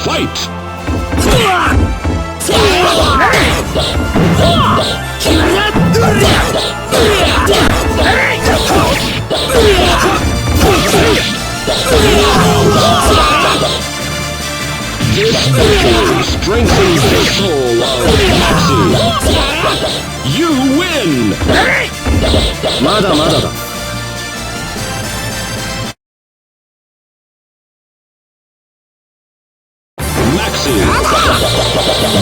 fight! This victory strengthens the soul of MAXI. You win! まだまだだ。MAXI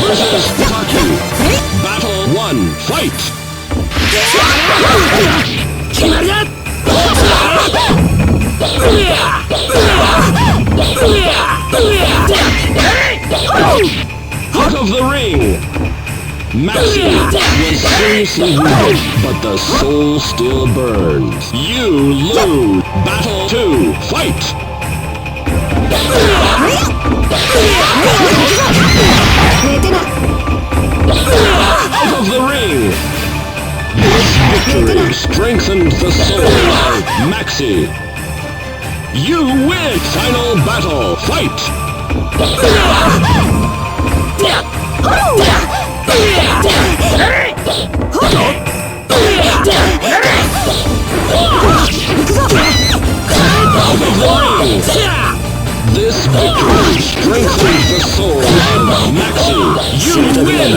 versus Taki. Battle 1, fight! Out of the ring! MAXI was seriously wounded, but the soul still burns. You lose! Battle 2, fight! Out of the ring! This victory strengthens the soul of MAXI. You win! Final battle, fight! Out of the ring! This victory strengthens the soul of MAXI. You win!